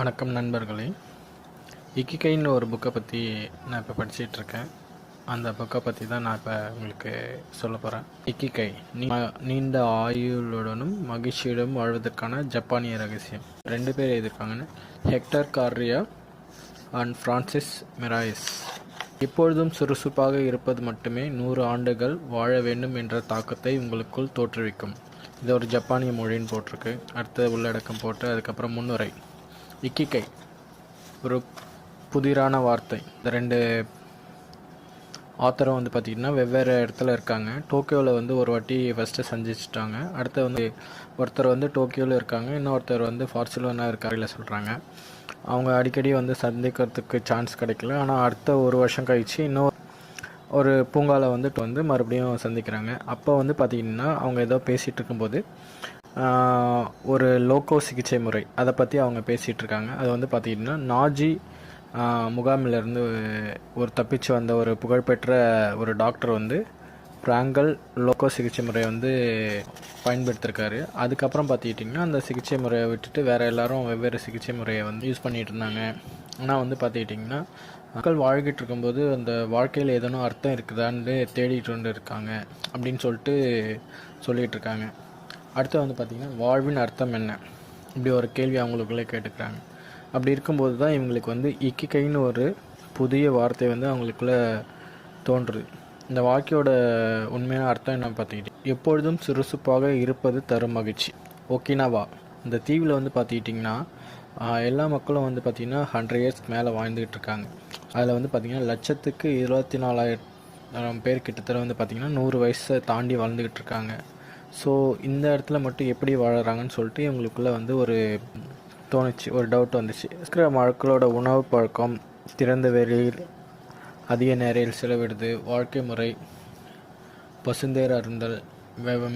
வணக்கம் நண்பர்களே. இக்கிகைன்னு ஒரு புக்கை பற்றி நான் இப்போ படிச்சிட்ருக்கேன். அந்த புக்கை பற்றி தான் நான் இப்போ உங்களுக்கு சொல்ல போகிறேன். இக்கிகை நீண்ட ஆயுளுடனும் மகிழ்ச்சியுடன் வாழ்வதற்கான ஜப்பானிய ரகசியம். 2 பேர் எழுதியிருக்காங்கன்னு, ஹெக்டர் கார்ரியா அண்ட் ஃப்ரான்சிஸ் மிராயஸ். எப்பொழுதும் சுறுசுறுப்பாக இருப்பது மட்டுமே 100 ஆண்டுகள் வாழ வேண்டும் என்ற தாக்கத்தை உங்களுக்குள் தோற்றுவிக்கும். இது ஒரு ஜப்பானிய மொழின்னு போட்டிருக்கு. அடுத்த உள்ளடக்கம் போட்டு அதுக்கப்புறம் முன்னுரை. இக்கிகை ஒரு புதிரான வார்த்தை. இந்த 2 ஆத்தரும் பார்த்திங்கன்னா வெவ்வேறு இடத்துல இருக்காங்க. டோக்கியோவில் ஒரு வாட்டி ஃபஸ்ட்டு சந்திச்சிட்டாங்க. அடுத்து ஒருத்தர் டோக்கியோவில் இருக்காங்க, இன்னொருத்தர் பார்சிலோனா இருக்காருல சொல்கிறாங்க. அவங்க அடிக்கடி சந்திக்கிறதுக்கு சான்ஸ் கிடைக்கல. ஆனால் அடுத்த 1 வருஷம் கழித்து ஒரு பூங்காவில் மறுபடியும் சந்திக்கிறாங்க. அப்போ பார்த்திங்கன்னா அவங்க ஏதோ பேசிகிட்டு இருக்கும்போது ஒரு லோக்கோ சிகிச்சை முறை அதை பற்றி அவங்க பேசிகிட்டு இருக்காங்க. அது பார்த்திங்கன்னா நாஜி முகாமிலிருந்து ஒரு தப்பிச்சு வந்த ஒரு புகழ்பெற்ற ஒரு டாக்டர் பிராங்கல் லோக்கோ சிகிச்சை முறையை பயன்படுத்தியிருக்காரு. அதுக்கப்புறம் பார்த்துக்கிட்டிங்கன்னா அந்த சிகிச்சை முறையை விட்டுட்டு வேறு எல்லோரும் வெவ்வேறு சிகிச்சை முறையை யூஸ் பண்ணிகிட்டு இருந்தாங்க. ஆனால் பார்த்துக்கிட்டிங்கன்னா மக்கள் வாழ்கிட்டு இருக்கும்போது அந்த வாழ்க்கையில் ஏதேனும் அர்த்தம் இருக்குதான்னு தேடிட்டு இருக்காங்க அப்படின்னு சொல்லிகிட்டு இருக்காங்க. அடுத்து பார்த்திங்கன்னா வாழ்வின் அர்த்தம் என்ன, இப்படி ஒரு கேள்வி அவங்களுக்குள்ளே கேட்டுக்கிறாங்க. அப்படி இருக்கும்போது தான் இவங்களுக்கு இக்கிகைன்னு ஒரு புதிய வார்த்தை அவங்களுக்குள்ளே தோன்றுது. இந்த வாழ்க்கையோட உண்மையான அர்த்தம் என்ன பார்த்துக்கிட்டிங்க, எப்பொழுதும் சுறுசுறுப்பாக இருப்பது தரும் மகிழ்ச்சி. ஒக்கினாவா இந்த தீவில் பார்த்துக்கிட்டிங்கன்னா எல்லா மக்களும் பார்த்திங்கன்னா 100 இயர்ஸ்க்கு மேலே வாழ்ந்துக்கிட்டு இருக்காங்க. அதில் பார்த்திங்கன்னா 1,24,000 பேர் கிட்டத்தட்ட பார்த்திங்கன்னா 100 வயசை தாண்டி வாழ்ந்துக்கிட்டு இருக்காங்க. ஸோ இந்த இடத்துல மட்டும் எப்படி வாழறாங்கன்னு சொல்லிட்டு இவங்களுக்குள்ளே ஒரு தோணுச்சு, ஒரு டவுட் வந்துச்சு. இருக்கிற மக்களோட உணவு பழக்கம், திறந்த வெளியில் அதிக நேரம் செலவிடுது, வாழ்க்கை முறை, பசுந்தேர் அருந்தல்,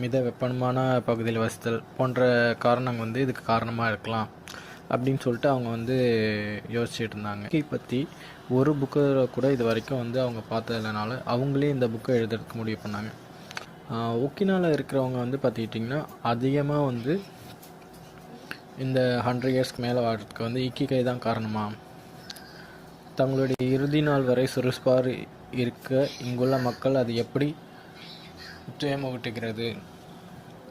மித வெப்பமான பகுதியில் வசித்தல் போன்ற காரணங்கள் இதுக்கு காரணமாக இருக்கலாம் அப்படின்னு சொல்லிட்டு அவங்க யோசிச்சுட்டு இருந்தாங்க. இதை பற்றி ஒரு புக்கை கூட இது வரைக்கும் அவங்க பார்த்ததுனால அவங்களே இந்த புக்கை எழுதுறதுக்கு முடிவு பண்ணாங்க. ஒக்கினாவில் இருக்கிறவங்க பார்த்துக்கிட்டிங்கன்னா அதிகமாக இந்த 100 இயர்ஸ்க்கு மேலே வாழ்கிறதுக்கு இக்கிகை தான் காரணமாக, தங்களுடைய இறுதி நாள் வரை சுறுசுறுப்பாக இருக்க இங்குள்ள மக்கள் அது எப்படி துயமுகட்டுகிறது,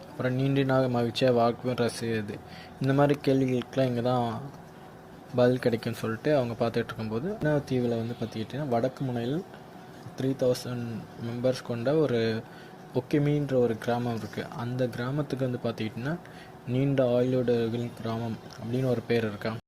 அப்புறம் நீண்ட நாள் மகிழ்ச்சியாக வாழ்க்கை ரசிக்கிறது, இந்த மாதிரி கேள்விகளுக்கெலாம் இங்கே தான் பதில் கிடைக்கும்னு சொல்லிட்டு அவங்க பார்த்துட்டு இருக்கும்போது தீவில் பார்த்துக்கிட்டிங்கன்னா வடக்கு முனையில் 3000 மெம்பர்ஸ் கொண்ட ஒரு ஒக்கிமின்ற ஒரு கிராமம் இருக்குது. அந்த கிராமத்துக்கு பார்த்துக்கிட்டிங்கன்னா நீண்ட ஆயுளுடைய கிராமம் அப்படின்னு ஒரு பேர் இருக்கா.